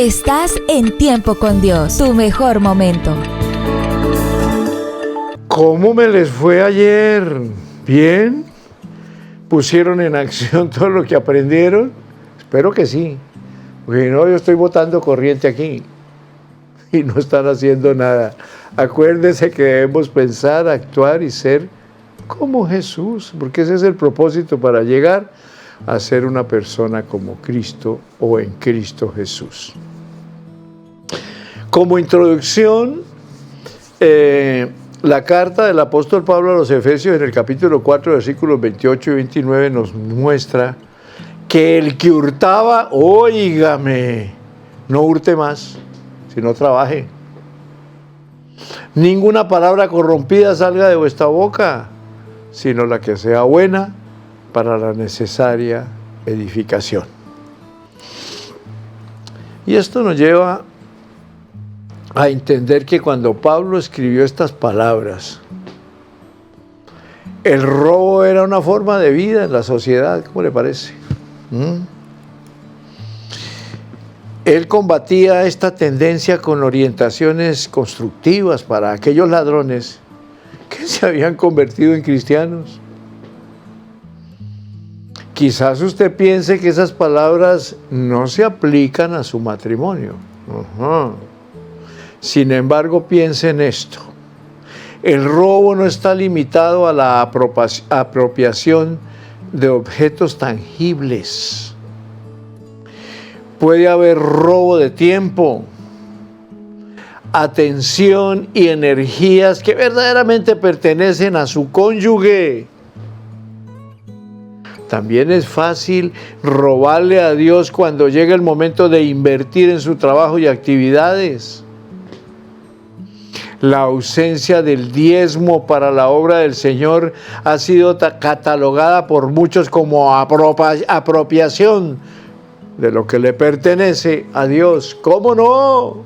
Estás en Tiempo con Dios, tu mejor momento. ¿Cómo me les fue ayer? ¿Bien? ¿Pusieron en acción todo lo que aprendieron? Espero que sí. Porque no, yo estoy botando corriente aquí y no están haciendo nada. Acuérdense que debemos pensar, actuar y ser como Jesús, porque ese es el propósito para llegar a ser una persona como Cristo o en Cristo Jesús. Como introducción, la carta del apóstol Pablo a los Efesios en el capítulo 4, versículos 28 y 29 nos muestra que el que hurtaba, óigame, no hurte más, sino trabaje. Ninguna palabra corrompida salga de vuestra boca, sino la que sea buena para la necesaria edificación. Y esto nos lleva a entender que cuando Pablo escribió estas palabras, el robo era una forma de vida en la sociedad, ¿cómo le parece? Él combatía esta tendencia con orientaciones constructivas para aquellos ladrones que se habían convertido en cristianos. Quizás usted piense que esas palabras no se aplican a su matrimonio. Sin embargo, piense en esto. El robo no está limitado a la apropiación de objetos tangibles. Puede haber robo de tiempo, atención y energías que verdaderamente pertenecen a su cónyuge. También es fácil robarle a Dios cuando llega el momento de invertir en su trabajo y actividades. La ausencia del diezmo para la obra del Señor ha sido catalogada por muchos como apropiación de lo que le pertenece a Dios. ¿Cómo no?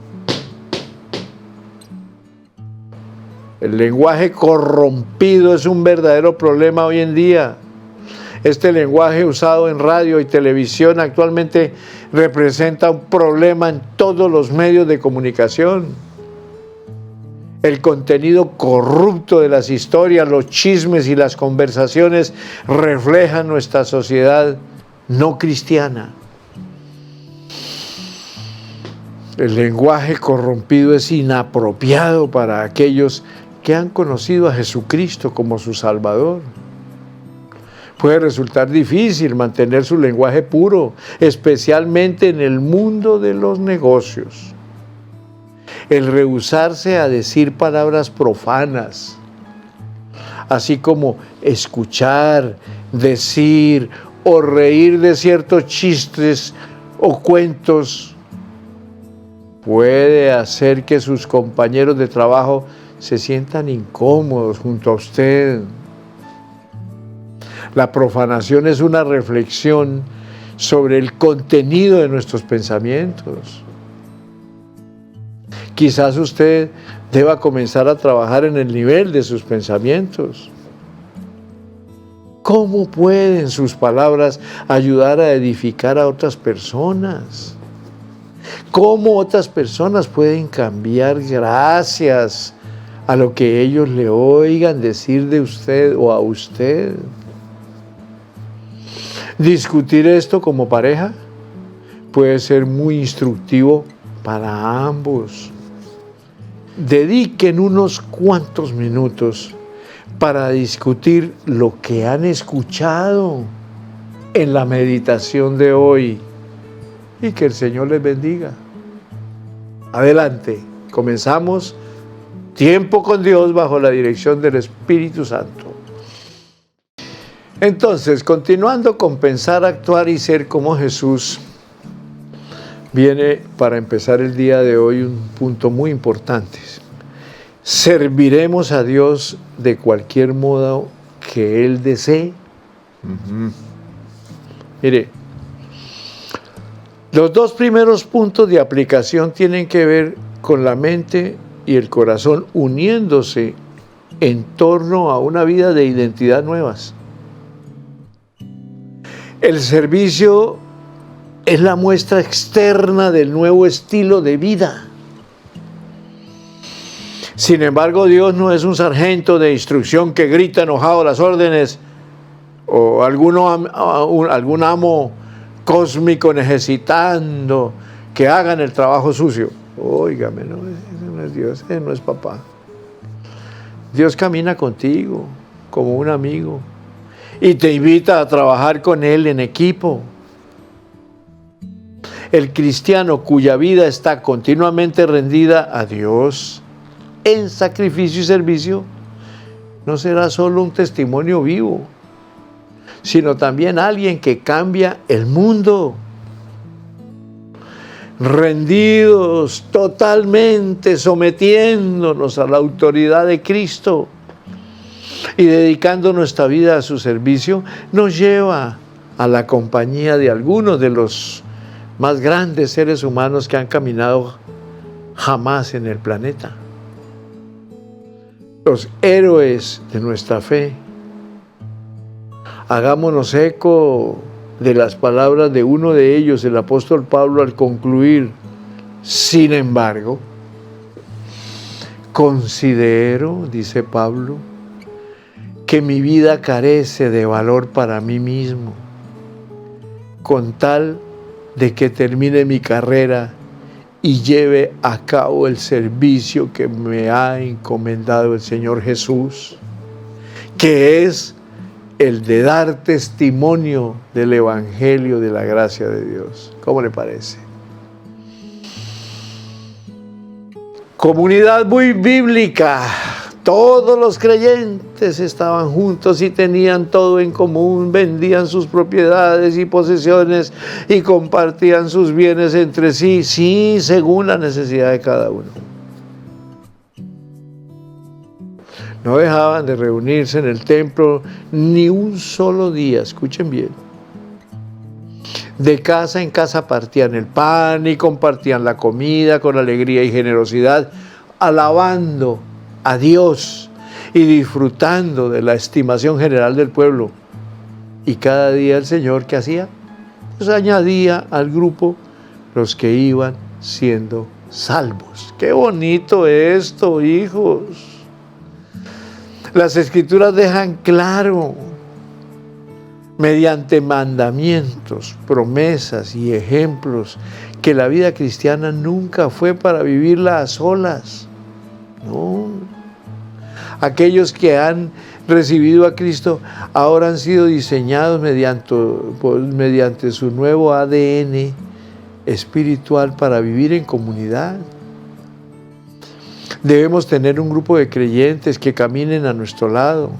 El lenguaje corrompido es un verdadero problema hoy en día. Este lenguaje usado en radio y televisión actualmente representa un problema en todos los medios de comunicación. El contenido corrupto de las historias, los chismes y las conversaciones reflejan nuestra sociedad no cristiana. El lenguaje corrompido es inapropiado para aquellos que han conocido a Jesucristo como su Salvador. Puede resultar difícil mantener su lenguaje puro, especialmente en el mundo de los negocios. El rehusarse a decir palabras profanas, así como escuchar, decir o reír de ciertos chistes o cuentos, puede hacer que sus compañeros de trabajo se sientan incómodos junto a usted. La profanación es una reflexión sobre el contenido de nuestros pensamientos. Quizás usted deba comenzar a trabajar en el nivel de sus pensamientos. ¿Cómo pueden sus palabras ayudar a edificar a otras personas? ¿Cómo otras personas pueden cambiar gracias a lo que ellos le oigan decir de usted o a usted? Discutir esto como pareja puede ser muy instructivo para ambos. Dediquen unos cuantos minutos para discutir lo que han escuchado en la meditación de hoy y que el Señor les bendiga. Adelante, comenzamos Tiempo con Dios bajo la dirección del Espíritu Santo. Entonces, continuando con pensar, actuar y ser como Jesús, viene para empezar el día de hoy un punto muy importante. ¿Serviremos a Dios de cualquier modo que Él desee? Mire, los dos primeros puntos de aplicación tienen que ver con la mente y el corazón uniéndose en torno a una vida de identidad nuevas. El servicio es la muestra externa del nuevo estilo de vida. Sin embargo, Dios no es un sargento de instrucción que grita enojado las órdenes o algún amo cósmico necesitando que hagan el trabajo sucio. Óigame, no, ese no es Dios, ese no es papá. Dios camina contigo como un amigo y te invita a trabajar con Él en equipo. El cristiano cuya vida está continuamente rendida a Dios en sacrificio y servicio no será solo un testimonio vivo, sino también alguien que cambia el mundo. Rendidos totalmente, sometiéndonos a la autoridad de Cristo y dedicando nuestra vida a su servicio, nos lleva a la compañía de algunos de los más grandes seres humanos que han caminado jamás en el planeta. Los héroes de nuestra fe. Hagámonos eco de las palabras de uno de ellos, el apóstol Pablo, al concluir: sin embargo, considero, dice Pablo, que mi vida carece de valor para mí mismo, con tal de que termine mi carrera y lleve a cabo el servicio que me ha encomendado el Señor Jesús, que es el de dar testimonio del Evangelio de la gracia de Dios. ¿Cómo le parece? Comunidad muy bíblica. Todos los creyentes estaban juntos y tenían todo en común, vendían sus propiedades y posesiones y compartían sus bienes entre sí, sí, según la necesidad de cada uno. No dejaban de reunirse en el templo ni un solo día, escuchen bien. De casa en casa partían el pan y compartían la comida con alegría y generosidad, alabando a Dios y disfrutando de la estimación general del pueblo. Y cada día el Señor, ¿qué hacía? Pues añadía al grupo los que iban siendo salvos. ¡Qué bonito esto, hijos! Las Escrituras dejan claro, mediante mandamientos, promesas y ejemplos, que la vida cristiana nunca fue para vivirla a solas. No. Aquellos que han recibido a Cristo ahora han sido diseñados mediante su nuevo ADN espiritual para vivir en comunidad. Debemos tener un grupo de creyentes que caminen a nuestro lado,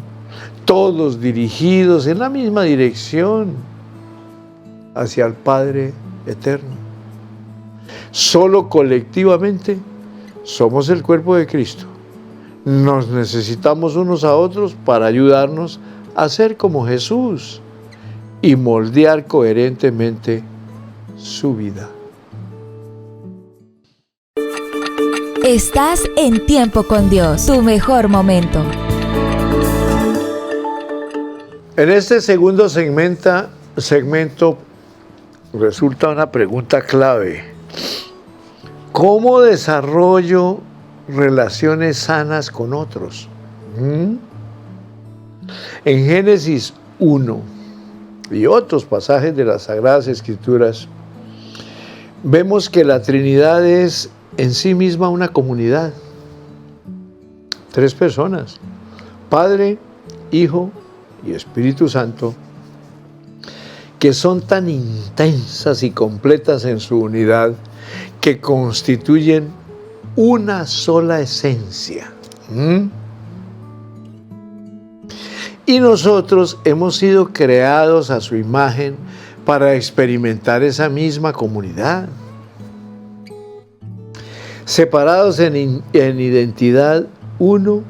todos dirigidos en la misma dirección, hacia el Padre eterno. Solo colectivamente somos el cuerpo de Cristo. Nos necesitamos unos a otros para ayudarnos a ser como Jesús y moldear coherentemente su vida. Estás en Tiempo con Dios, tu mejor momento. En este segundo segmento resulta una pregunta clave. ¿Cómo desarrollo relaciones sanas con otros? En Génesis 1 y otros pasajes de las Sagradas Escrituras, vemos que la Trinidad es en sí misma una comunidad. 3 personas, Padre, Hijo y Espíritu Santo, que son tan intensas y completas en su unidad que constituyen una sola esencia. Y nosotros hemos sido creados a su imagen para experimentar esa misma comunidad. Separados en identidad, uno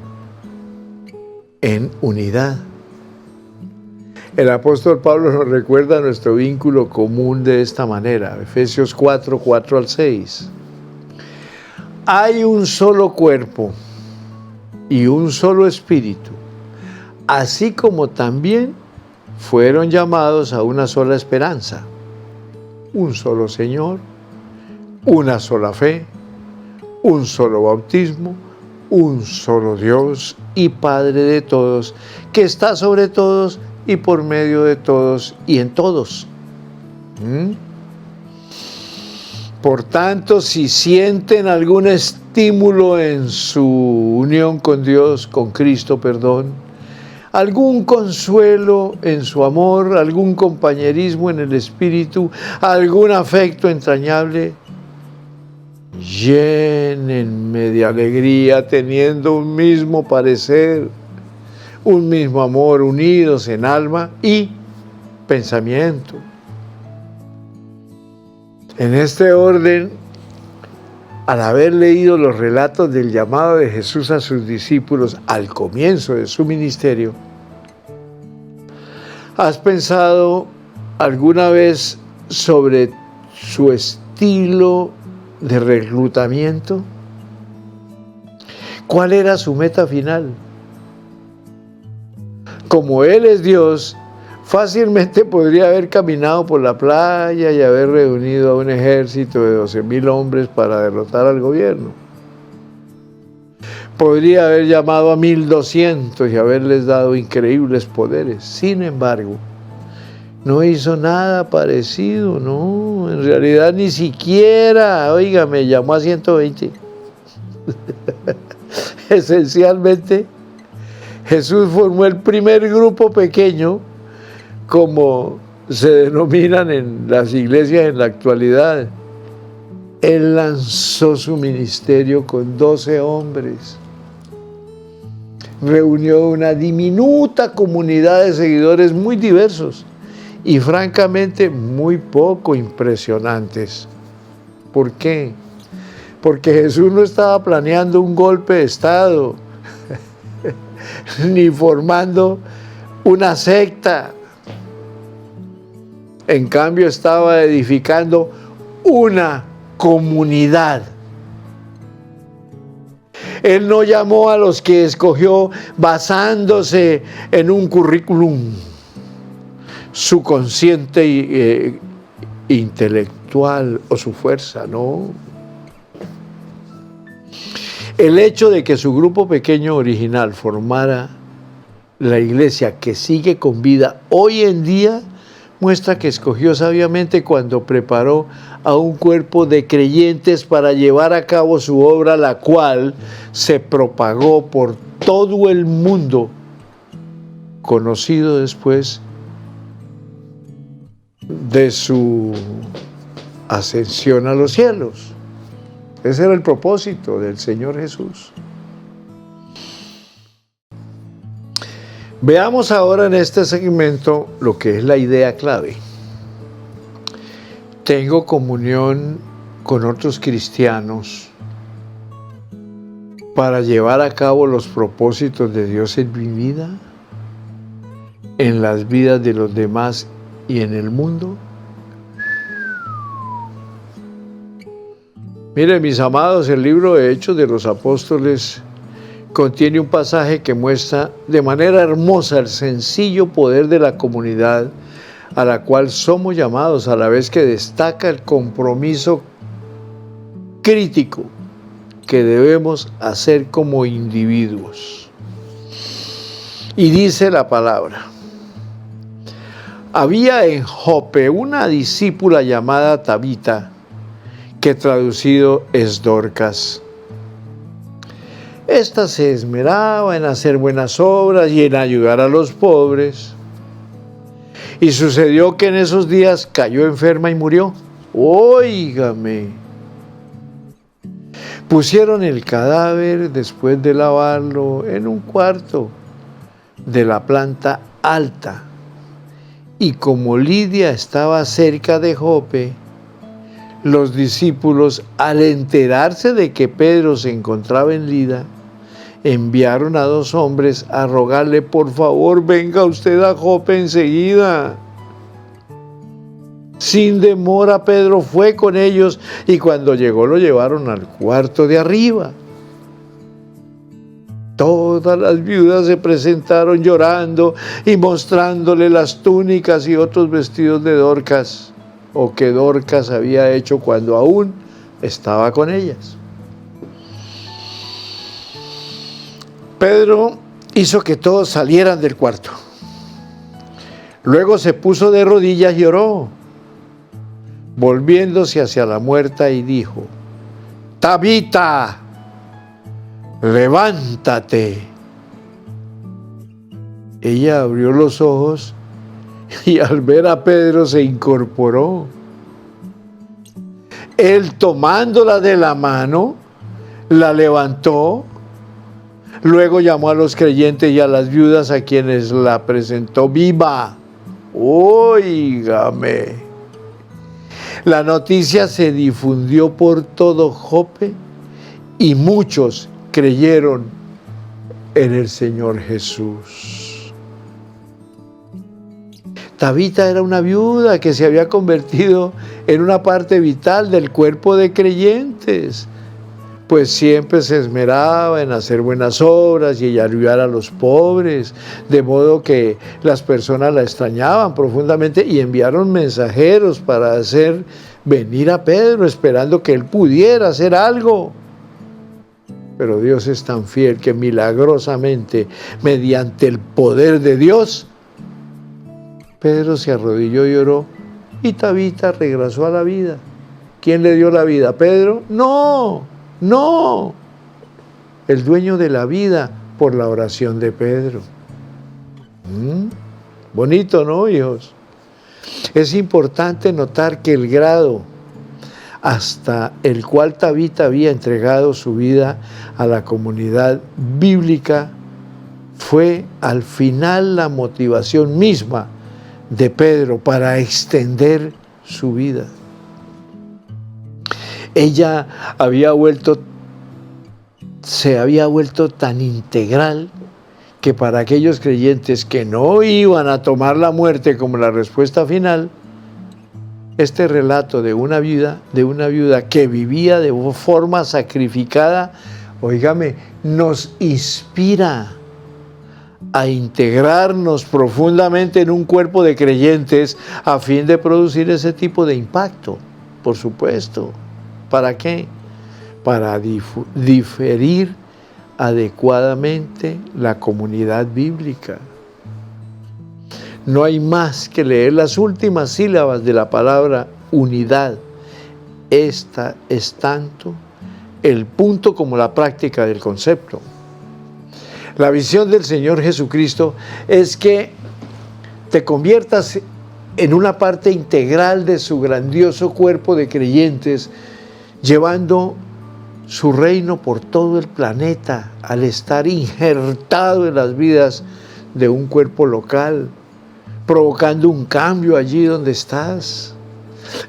en unidad. El apóstol Pablo nos recuerda nuestro vínculo común de esta manera, Efesios 4, 4 al 6. Hay un solo cuerpo y un solo espíritu, así como también fueron llamados a una sola esperanza. un solo Señor, una sola fe, un solo bautismo, un solo Dios y Padre de todos, que está sobre todos y por medio de todos y en todos. Por tanto, si sienten algún estímulo en su unión con Dios, con Cristo, algún consuelo en su amor, algún compañerismo en el Espíritu, algún afecto entrañable, llénenme de alegría teniendo un mismo parecer, un mismo amor, unidos en alma y pensamiento. En este orden, al haber leído los relatos del llamado de Jesús a sus discípulos al comienzo de su ministerio, ¿has pensado alguna vez sobre su estilo de reclutamiento? ¿Cuál era su meta final? Como Él es Dios, fácilmente podría haber caminado por la playa y haber reunido a un ejército de 12,000 hombres para derrotar al gobierno. Podría haber llamado a 1,200 y haberles dado increíbles poderes. Sin embargo, no hizo nada parecido, no. En realidad ni siquiera, me llamó a 120. Esencialmente, Jesús formó el primer grupo pequeño, como se denominan en las iglesias en la actualidad. Él lanzó su ministerio con 12 hombres. Reunió una diminuta comunidad de seguidores muy diversos y francamente muy poco impresionantes. ¿Por qué? Porque Jesús no estaba planeando un golpe de Estado, ni formando una secta. En cambio, estaba edificando una comunidad. Él no llamó a los que escogió basándose en un currículum subconsciente intelectual o su fuerza, no. El hecho de que su grupo pequeño original formara la iglesia que sigue con vida hoy en día muestra que escogió sabiamente cuando preparó a un cuerpo de creyentes para llevar a cabo su obra, la cual se propagó por todo el mundo, conocido después de su ascensión a los cielos. Ese era el propósito del Señor Jesús. Veamos ahora en este segmento lo que es la idea clave. ¿Tengo comunión con otros cristianos para llevar a cabo los propósitos de Dios en mi vida, en las vidas de los demás y en el mundo? Miren, mis amados, el libro de Hechos de los Apóstoles contiene un pasaje que muestra de manera hermosa el sencillo poder de la comunidad a la cual somos llamados, a la vez que destaca el compromiso crítico que debemos hacer como individuos. Y dice la palabra: había en Jope una discípula llamada Tabita, que traducido es Dorcas. Esta se esmeraba en hacer buenas obras y en ayudar a los pobres. Y sucedió que en esos días cayó enferma y murió. Óigame. Pusieron el cadáver, después de lavarlo, en un cuarto de la planta alta. Y como Lidia estaba cerca de Jope, los discípulos, al enterarse de que Pedro se encontraba en Lida, enviaron a 2 hombres a rogarle: por favor, venga usted a Jope enseguida. Sin demora, Pedro fue con ellos y cuando llegó lo llevaron al cuarto de arriba. Todas las viudas se presentaron llorando y mostrándole las túnicas y otros vestidos de Dorcas. o que Dorcas había hecho cuando aún estaba con ellas. Pedro hizo que todos salieran del cuarto. Luego se puso de rodillas y oró, volviéndose hacia la muerta y dijo: Tabita, levántate. Ella abrió los ojos y al ver a Pedro se incorporó. Él, tomándola de la mano, la levantó. Luego llamó a los creyentes y a las viudas, a quienes la presentó viva. Óigame. La noticia se difundió por todo Jope y muchos creyeron en el Señor Jesús. Tabita era una viuda que se había convertido en una parte vital del cuerpo de creyentes, pues siempre se esmeraba en hacer buenas obras y ayudar a los pobres, de modo que las personas la extrañaban profundamente y enviaron mensajeros para hacer venir a Pedro, esperando que él pudiera hacer algo. Pero Dios es tan fiel que milagrosamente, mediante el poder de Dios, Pedro se arrodilló y oró, y Tabita regresó a la vida. ¿Quién le dio la vida? ¿Pedro? No. El dueño de la vida por la oración de Pedro. Bonito, ¿no, hijos? Es importante notar que el grado hasta el cual Tabita había entregado su vida a la comunidad bíblica fue al final la motivación misma de Pedro para extender su vida. Ella se había vuelto tan integral que para aquellos creyentes que no iban a tomar la muerte como la respuesta final, este relato de una viuda que vivía de forma sacrificada, óigame, nos inspira a integrarnos profundamente en un cuerpo de creyentes a fin de producir ese tipo de impacto, por supuesto. ¿Para qué? Para diferir adecuadamente la comunidad bíblica. No hay más que leer las últimas sílabas de la palabra unidad. Esta es tanto el punto como la práctica del concepto. La visión del Señor Jesucristo es que te conviertas en una parte integral de su grandioso cuerpo de creyentes, llevando su reino por todo el planeta al estar injertado en las vidas de un cuerpo local, provocando un cambio allí donde estás.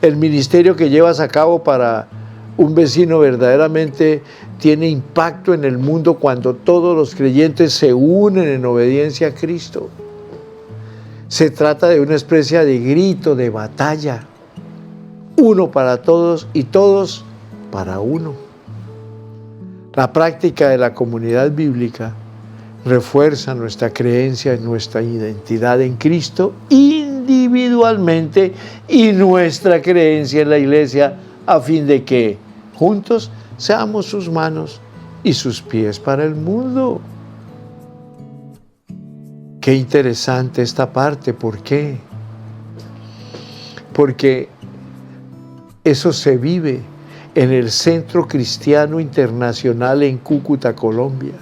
El ministerio que llevas a cabo para un vecino verdaderamente tiene impacto en el mundo cuando todos los creyentes se unen en obediencia a Cristo. Se trata de una especie de grito de batalla, uno para todos y todos para uno. La práctica de la comunidad bíblica refuerza nuestra creencia en nuestra identidad en Cristo individualmente y nuestra creencia en la Iglesia a fin de que juntos seamos sus manos y sus pies para el mundo. Qué interesante esta parte. ¿Por qué? Porque eso se vive en el Centro Cristiano Internacional en Cúcuta, Colombia.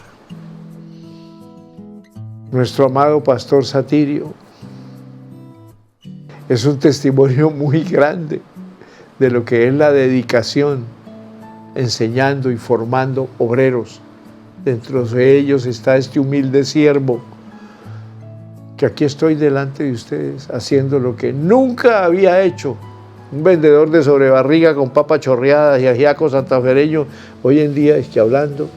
Nuestro amado pastor Satirio es un testimonio muy grande de lo que es la dedicación, enseñando y formando obreros. Dentro de ellos está este humilde siervo, que aquí estoy delante de ustedes, haciendo lo que nunca había hecho. Un vendedor de sobrebarriga con papa chorreada y ajiaco santafereño, hoy en día es que hablando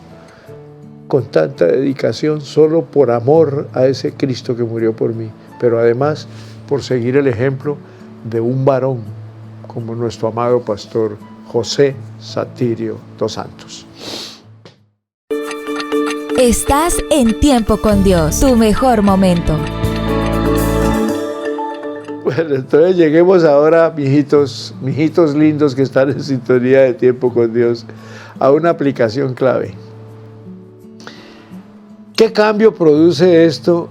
con tanta dedicación solo por amor a ese Cristo que murió por mí, pero además por seguir el ejemplo de un varón como nuestro amado pastor José Satirio dos Santos. Estás en Tiempo con Dios, tu mejor momento. Bueno, entonces lleguemos ahora, mijitos lindos que están en sintonía de Tiempo con Dios, a una aplicación clave. ¿Qué cambio produce esto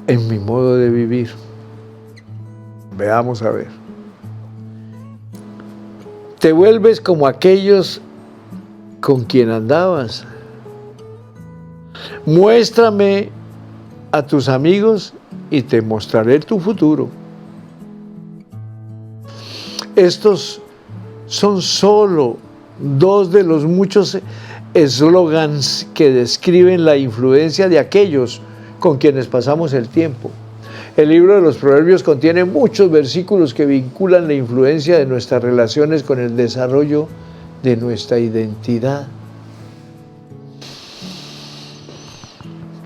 en mi modo de vivir? Veamos a ver. Te vuelves como aquellos con quien andabas. Muéstrame a tus amigos y te mostraré tu futuro. Estos son solo dos de los muchos eslogans que describen la influencia de aquellos con quienes pasamos el tiempo. El libro de los Proverbios contiene muchos versículos que vinculan la influencia de nuestras relaciones con el desarrollo de nuestra identidad.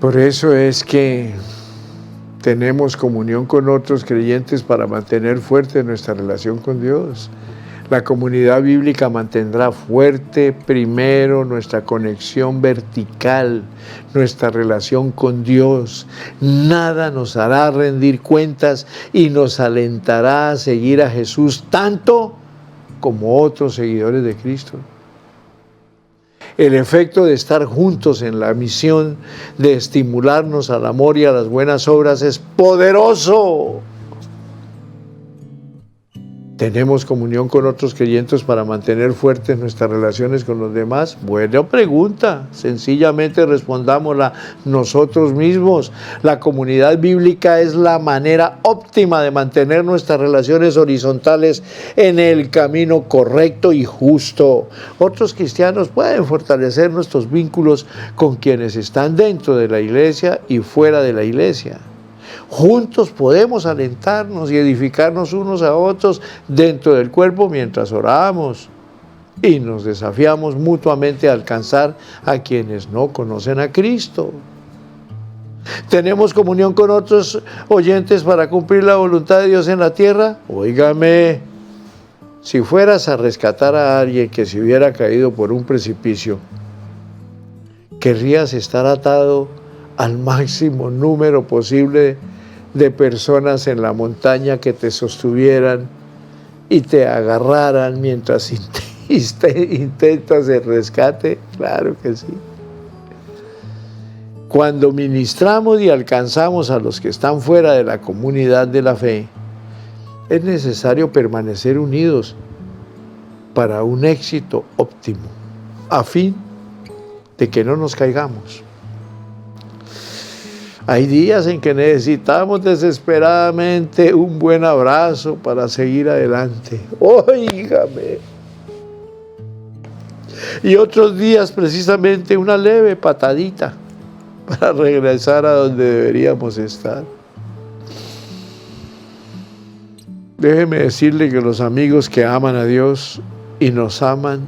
Por eso es que tenemos comunión con otros creyentes para mantener fuerte nuestra relación con Dios. La comunidad bíblica mantendrá fuerte primero nuestra conexión vertical, nuestra relación con Dios. Nada nos hará rendir cuentas y nos alentará a seguir a Jesús tanto como otros seguidores de Cristo. El efecto de estar juntos en la misión de estimularnos al amor y a las buenas obras es poderoso. ¿Tenemos comunión con otros creyentes para mantener fuertes nuestras relaciones con los demás? Buena pregunta. Sencillamente respondámosla nosotros mismos. La comunidad bíblica es la manera óptima de mantener nuestras relaciones horizontales en el camino correcto y justo. Otros cristianos pueden fortalecer nuestros vínculos con quienes están dentro de la iglesia y fuera de la iglesia. Juntos podemos alentarnos y edificarnos unos a otros dentro del cuerpo mientras oramos y nos desafiamos mutuamente a alcanzar a quienes no conocen a Cristo. ¿Tenemos comunión con otros oyentes para cumplir la voluntad de Dios en la tierra? Óigame, si fueras a rescatar a alguien que se hubiera caído por un precipicio, ¿querrías estar atado al máximo número posible de personas en la montaña que te sostuvieran y te agarraran mientras intentas el rescate? Claro que sí. Cuando ministramos y alcanzamos a los que están fuera de la comunidad de la fe, es necesario permanecer unidos para un éxito óptimo, a fin de que no nos caigamos. Hay días en que necesitamos desesperadamente un buen abrazo para seguir adelante. Óigame. Y otros días precisamente una leve patadita para regresar a donde deberíamos estar. Déjeme decirle que los amigos que aman a Dios y nos aman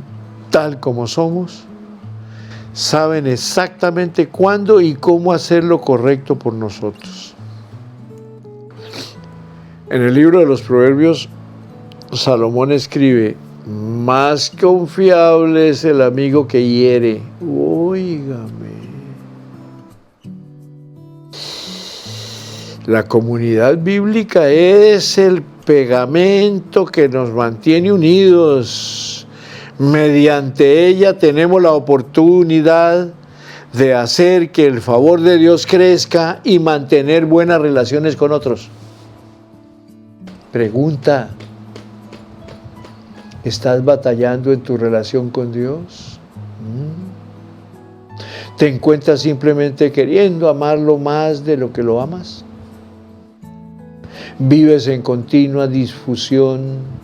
tal como somos, saben exactamente cuándo y cómo hacer lo correcto por nosotros. En el libro de los Proverbios, Salomón escribe: más confiable es el amigo que hiere. Óigame. La comunidad bíblica es el pegamento que nos mantiene unidos. Mediante ella tenemos la oportunidad de hacer que el favor de Dios crezca y mantener buenas relaciones con otros. Pregunta: ¿estás batallando en tu relación con Dios? ¿Te encuentras simplemente queriendo amarlo más de lo que lo amas? ¿Vives en continua disfusión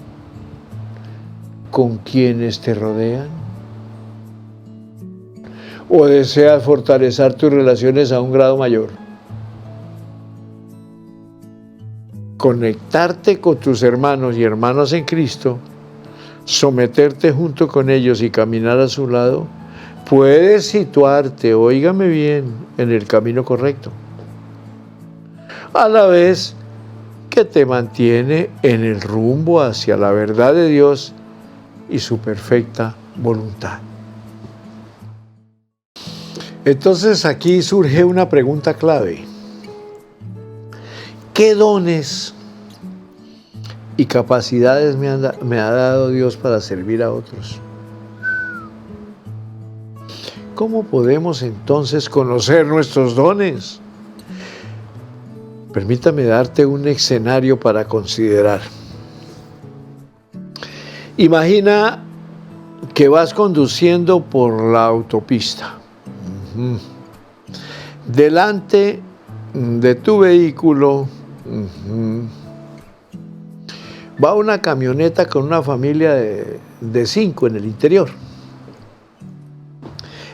con quienes te rodean? ¿O deseas fortalecer tus relaciones a un grado mayor? Conectarte con tus hermanos y hermanas en Cristo, someterte junto con ellos y caminar a su lado, puedes situarte, óigame bien, en el camino correcto, a la vez que te mantiene en el rumbo hacia la verdad de Dios y su perfecta voluntad. Entonces aquí surge una pregunta clave. ¿Qué dones y capacidades me ha dado Dios para servir a otros. ¿Cómo podemos entonces conocer nuestros dones? Permítame darte un escenario para considerar. Imagina que vas conduciendo por la autopista. Delante de tu vehículo va una camioneta con una familia de 5 en el interior.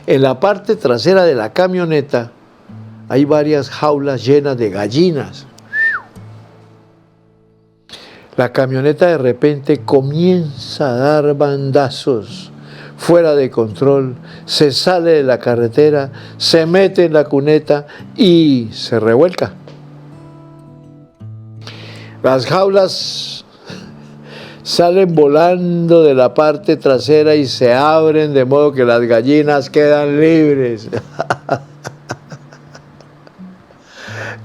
En la parte trasera de la camioneta hay varias jaulas llenas de gallinas. La camioneta de repente comienza a dar bandazos fuera de control, se sale de la carretera, se mete en la cuneta y se revuelca. Las jaulas salen volando de la parte trasera y se abren de modo que las gallinas quedan libres.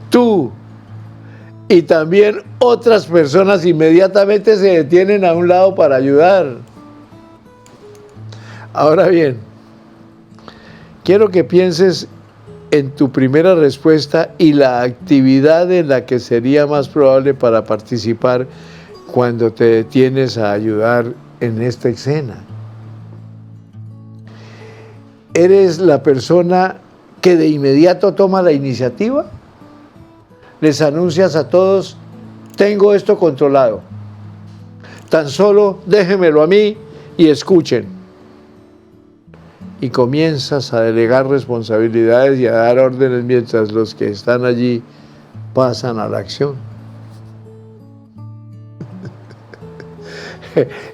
Tú y también otras personas inmediatamente se detienen a un lado para ayudar. Ahora bien, quiero que pienses en tu primera respuesta y la actividad en la que sería más probable para participar cuando te detienes a ayudar en esta escena. ¿Eres la persona que de inmediato toma la iniciativa? Les anuncias a todos, tengo esto controlado. Tan solo déjenmelo a mí y escuchen. Y comienzas a delegar responsabilidades y a dar órdenes mientras los que están allí pasan a la acción.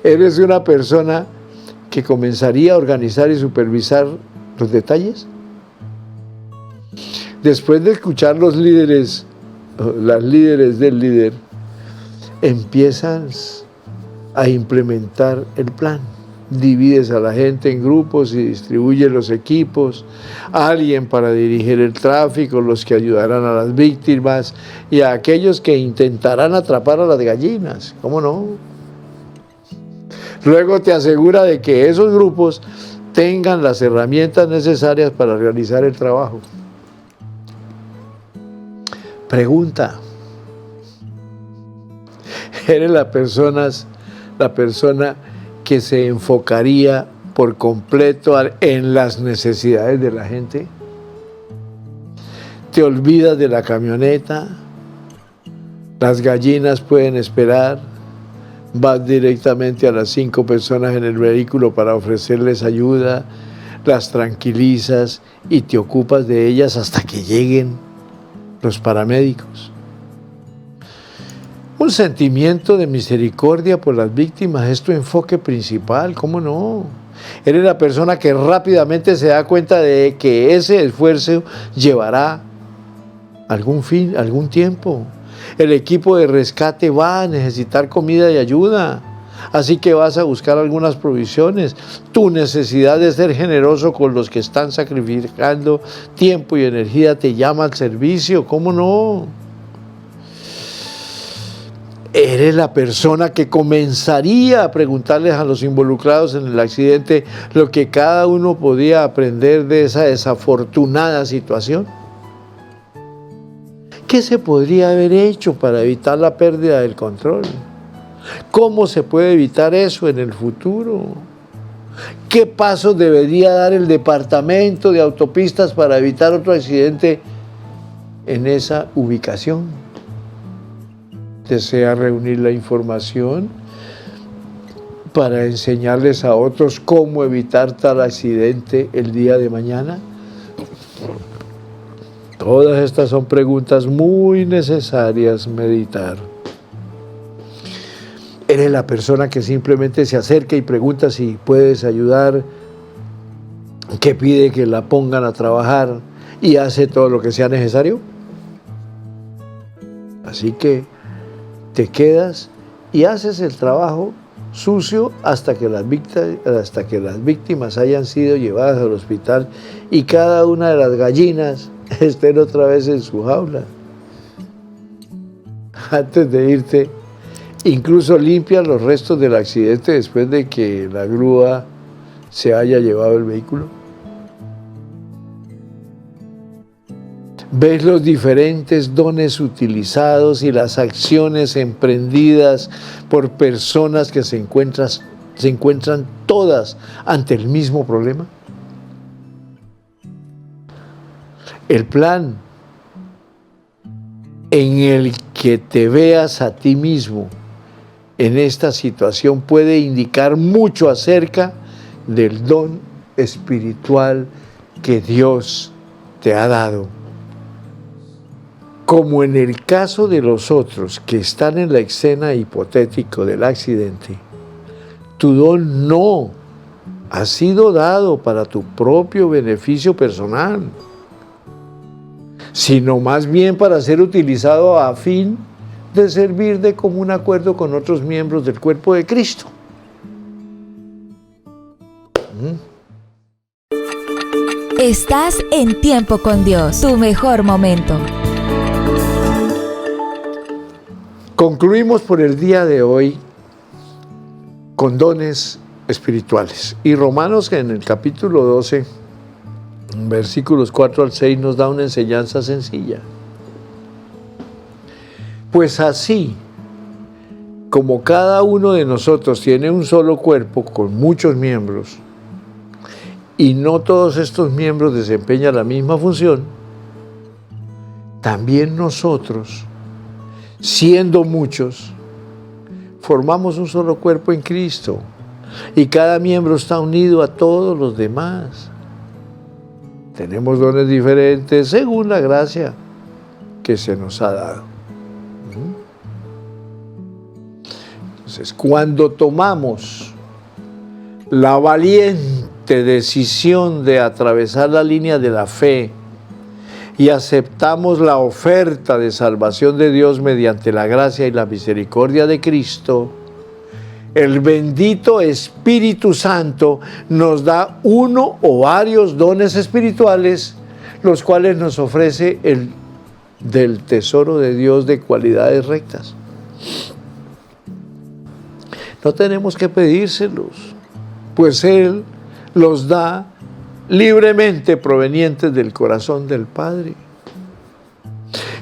¿Eres una persona que comenzaría a organizar y supervisar los detalles? Después de escuchar las líderes del líder, empiezas a implementar el plan. Divides a la gente en grupos y distribuyes los equipos, alguien para dirigir el tráfico, los que ayudarán a las víctimas y a aquellos que intentarán atrapar a las gallinas. ¿Cómo no? Luego te asegura de que esos grupos tengan las herramientas necesarias para realizar el trabajo. Pregunta: ¿eres la persona que se enfocaría por completo en las necesidades de la gente? ¿Te olvidas de la camioneta? ¿Las gallinas pueden esperar? ¿Vas directamente a las 5 personas en el vehículo para ofrecerles ayuda? ¿Las tranquilizas y te ocupas de ellas hasta que lleguen los paramédicos? Un sentimiento de misericordia por las víctimas es tu enfoque principal, ¿cómo no? Eres la persona que rápidamente se da cuenta de que ese esfuerzo llevará algún fin, algún tiempo. El equipo de rescate va a necesitar comida y ayuda, así que vas a buscar algunas provisiones. Tu necesidad de ser generoso con los que están sacrificando tiempo y energía te llama al servicio, ¿cómo no? Eres la persona que comenzaría a preguntarles a los involucrados en el accidente lo que cada uno podía aprender de esa desafortunada situación. ¿Qué se podría haber hecho para evitar la pérdida del control? ¿Cómo se puede evitar eso en el futuro? ¿Qué pasos debería dar el departamento de autopistas para evitar otro accidente en esa ubicación? ¿Desea reunir la información para enseñarles a otros cómo evitar tal accidente el día de mañana? Todas estas son preguntas muy necesarias meditar. ¿Eres la persona que simplemente se acerca y pregunta si puedes ayudar, que pide que la pongan a trabajar y hace todo lo que sea necesario? Así que te quedas y haces el trabajo sucio hasta que las víctimas hayan sido llevadas al hospital y cada una de las gallinas estén otra vez en su jaula. Antes de irte, Incluso limpia los restos del accidente después de que la grúa se haya llevado el vehículo. Ves los diferentes dones utilizados y las acciones emprendidas por personas que se encuentran todas ante el mismo problema. El plan en el que te veas a ti mismo en esta situación puede indicar mucho acerca del don espiritual que Dios te ha dado. Como en el caso de los otros que están en la escena hipotética del accidente, tu don no ha sido dado para tu propio beneficio personal, sino más bien para ser utilizado a fin de servir de común acuerdo con otros miembros del cuerpo de Cristo. Estás en Tiempo con Dios, tu mejor momento. Concluimos por el día de hoy con dones espirituales. Y Romanos, en el capítulo 12, versículos 4 al 6, nos da una enseñanza sencilla. Pues así, como cada uno de nosotros tiene un solo cuerpo con muchos miembros, y no todos estos miembros desempeñan la misma función, también nosotros, siendo muchos, formamos un solo cuerpo en Cristo, y cada miembro está unido a todos los demás. Tenemos dones diferentes según la gracia que se nos ha dado. Entonces, cuando tomamos la valiente decisión de atravesar la línea de la fe y aceptamos la oferta de salvación de Dios mediante la gracia y la misericordia de Cristo, el bendito Espíritu Santo nos da uno o varios dones espirituales, los cuales nos ofrece el del tesoro de Dios de cualidades rectas. No tenemos que pedírselos, pues Él los da libremente provenientes del corazón del Padre.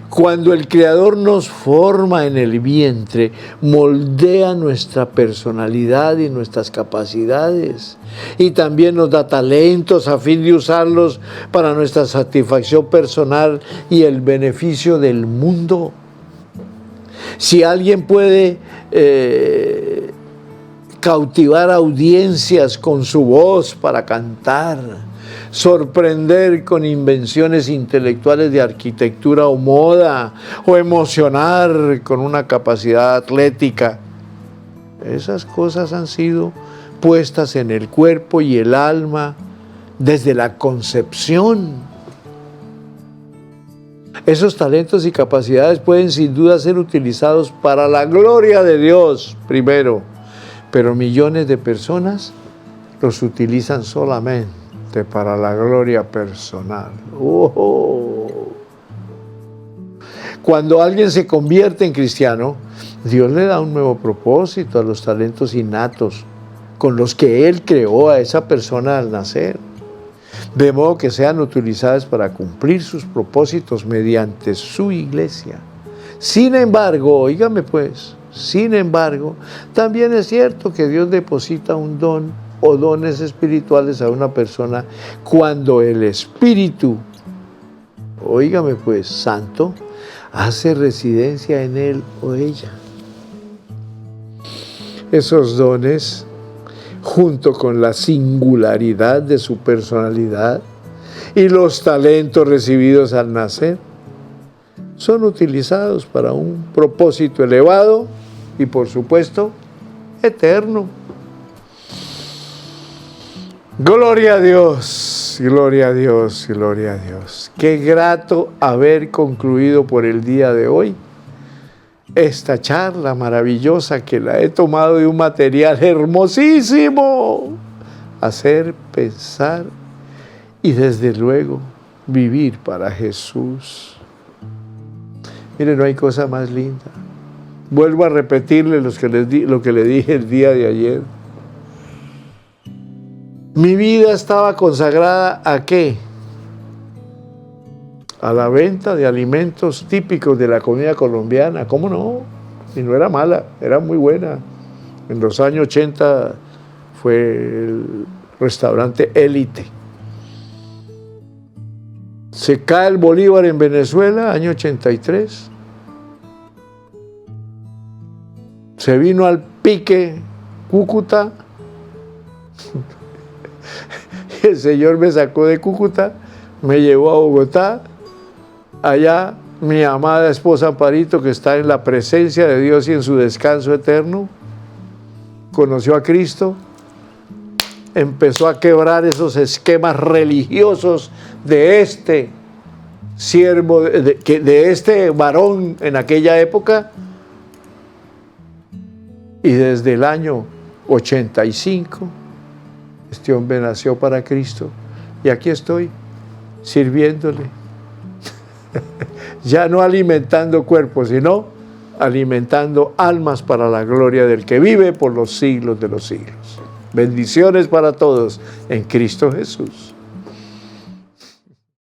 Cuando el Creador nos forma en el vientre, moldea nuestra personalidad y nuestras capacidades, y también nos da talentos a fin de usarlos para nuestra satisfacción personal y el beneficio del mundo. Si alguien puede cautivar audiencias con su voz para cantar, sorprender con invenciones intelectuales de arquitectura o moda, o emocionar con una capacidad atlética, esas cosas han sido puestas en el cuerpo y el alma desde la concepción. Esos talentos y capacidades pueden sin duda ser utilizados para la gloria de Dios primero, pero millones de personas los utilizan solamente para la gloria personal. Cuando alguien se convierte en cristiano, Dios le da un nuevo propósito a los talentos innatos con los que Él creó a esa persona al nacer, de modo que sean utilizadas para cumplir sus propósitos mediante su iglesia. Sin embargo, oígame pues, también es cierto que Dios deposita un don o dones espirituales a una persona cuando el Espíritu, oígame pues, Santo, hace residencia en él o ella. Esos dones, junto con la singularidad de su personalidad y los talentos recibidos al nacer, son utilizados para un propósito elevado y, por supuesto, eterno. Gloria a Dios, gloria a Dios, gloria a Dios. Qué grato haber concluido por el día de hoy esta charla maravillosa que la he tomado de un material hermosísimo. Hacer, pensar y desde luego vivir para Jesús. Mire, no hay cosa más linda. Vuelvo a repetirle lo que le dije el día de ayer. Mi vida estaba consagrada ¿a qué? A la venta de alimentos típicos de la comida colombiana. ¿Cómo no? Y no era mala, era muy buena. En los años 80 fue el restaurante Élite. Se cae el Bolívar en Venezuela, año 83. Se vino al pique Cúcuta. El Señor me sacó de Cúcuta, me llevó a Bogotá. Allá mi amada esposa Amparito, que está en la presencia de Dios y en su descanso eterno, conoció a Cristo, empezó a quebrar esos esquemas religiosos de este siervo, de este varón en aquella época. Y desde el año 85, este hombre nació para Cristo. Y aquí estoy, sirviéndole. Ya no alimentando cuerpos, sino alimentando almas para la gloria del que vive por los siglos de los siglos. Bendiciones para todos en Cristo Jesús.